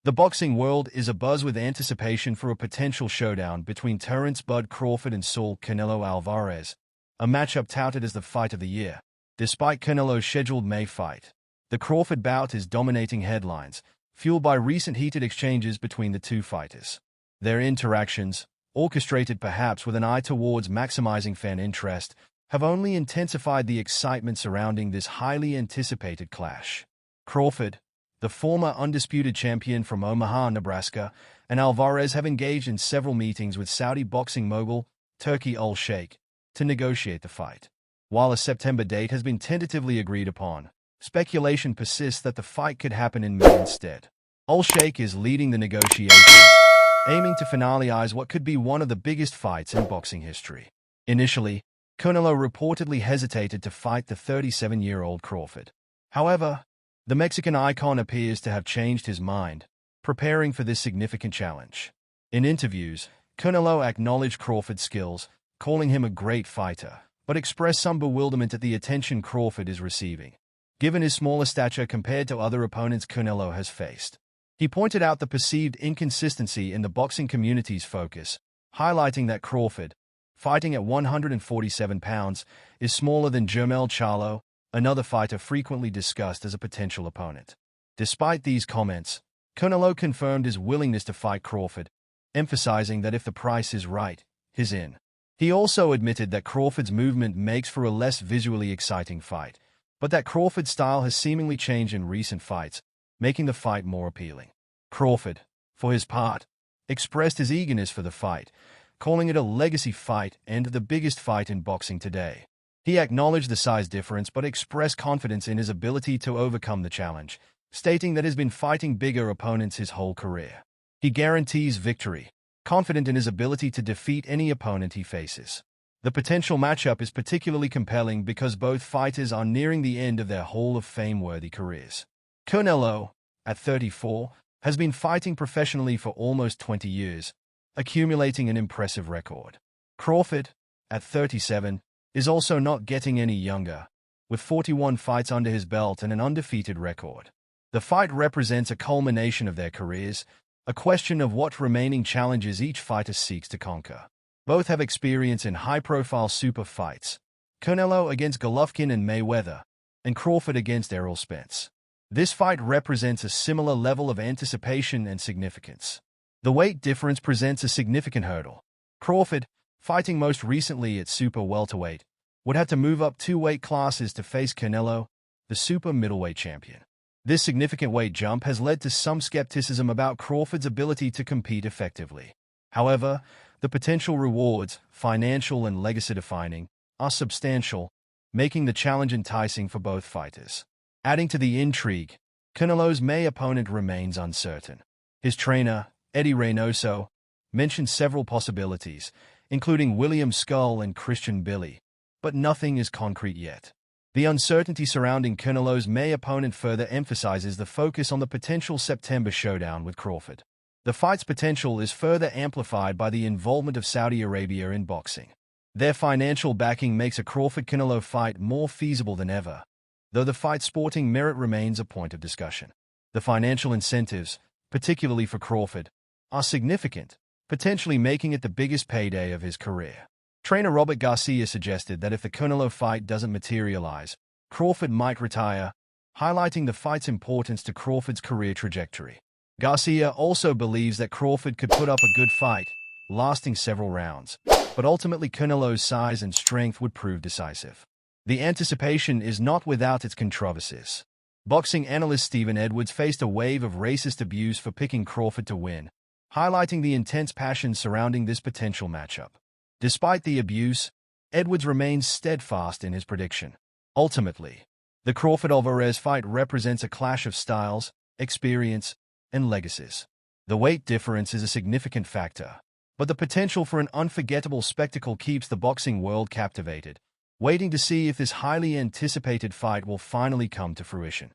The boxing world is abuzz with anticipation for a potential showdown between Terence "Bud" Crawford and Saul Canelo Alvarez, a matchup touted as the fight of the year. Despite Canelo's scheduled May fight, the Crawford bout is dominating headlines, fueled by recent heated exchanges between the two fighters. Their interactions, orchestrated perhaps with an eye towards maximizing fan interest, have only intensified the excitement surrounding this highly anticipated clash. Crawford, the former undisputed champion from Omaha, Nebraska, and Alvarez have engaged in several meetings with Saudi boxing mogul Turki Al-Sheikh to negotiate the fight. While a September date has been tentatively agreed upon, speculation persists that the fight could happen in May instead. Al-Sheikh is leading the negotiations, aiming to finalize what could be one of the biggest fights in boxing history. Initially, Canelo reportedly hesitated to fight the 37-year-old Crawford. However, the Mexican icon appears to have changed his mind, preparing for this significant challenge. In interviews, Canelo acknowledged Crawford's skills, calling him a great fighter, but expressed some bewilderment at the attention Crawford is receiving, given his smaller stature compared to other opponents Canelo has faced. He pointed out the perceived inconsistency in the boxing community's focus, highlighting that Crawford, fighting at 147 pounds, is smaller than Jermell Charlo, another fighter frequently discussed as a potential opponent. Despite these comments, Canelo confirmed his willingness to fight Crawford, emphasizing that if the price is right, he's in. He also admitted that Crawford's movement makes for a less visually exciting fight, but that Crawford's style has seemingly changed in recent fights, making the fight more appealing. Crawford, for his part, expressed his eagerness for the fight, calling it a legacy fight and the biggest fight in boxing today. He acknowledged the size difference but expressed confidence in his ability to overcome the challenge, stating that he's been fighting bigger opponents his whole career. He guarantees victory, confident in his ability to defeat any opponent he faces. The potential matchup is particularly compelling because both fighters are nearing the end of their Hall of Fame-worthy careers. Canelo, at 34, has been fighting professionally for almost 20 years, accumulating an impressive record. Crawford, at 37, is also not getting any younger, with 41 fights under his belt and an undefeated record. The fight represents a culmination of their careers, a question of what remaining challenges each fighter seeks to conquer. Both have experience in high-profile super fights, Canelo against Golovkin and Mayweather, and Crawford against Errol Spence. This fight represents a similar level of anticipation and significance. The weight difference presents a significant hurdle. Crawford, fighting most recently at super welterweight, would have to move up 2 weight classes to face Canelo, the super middleweight champion. This significant weight jump has led to some skepticism about Crawford's ability to compete effectively. However, the potential rewards, financial and legacy-defining, are substantial, making the challenge enticing for both fighters. Adding to the intrigue, Canelo's May opponent remains uncertain. His trainer, Eddie Reynoso, mentioned several possibilities, including William Skull and Christian Billy, but nothing is concrete yet. The uncertainty surrounding Canelo's May opponent further emphasizes the focus on the potential September showdown with Crawford. The fight's potential is further amplified by the involvement of Saudi Arabia in boxing. Their financial backing makes a Crawford-Canelo fight more feasible than ever, though the fight's sporting merit remains a point of discussion. The financial incentives, particularly for Crawford, are significant, potentially making it the biggest payday of his career. Trainer Robert Garcia suggested that if the Canelo fight doesn't materialize, Crawford might retire, highlighting the fight's importance to Crawford's career trajectory. Garcia also believes that Crawford could put up a good fight, lasting several rounds, but ultimately Canelo's size and strength would prove decisive. The anticipation is not without its controversies. Boxing analyst Stephen Edwards faced a wave of racist abuse for picking Crawford to win, highlighting the intense passion surrounding this potential matchup. Despite the abuse, Edwards remains steadfast in his prediction. Ultimately, the Crawford-Alvarez fight represents a clash of styles, experience, and legacies. The weight difference is a significant factor, but the potential for an unforgettable spectacle keeps the boxing world captivated, waiting to see if this highly anticipated fight will finally come to fruition.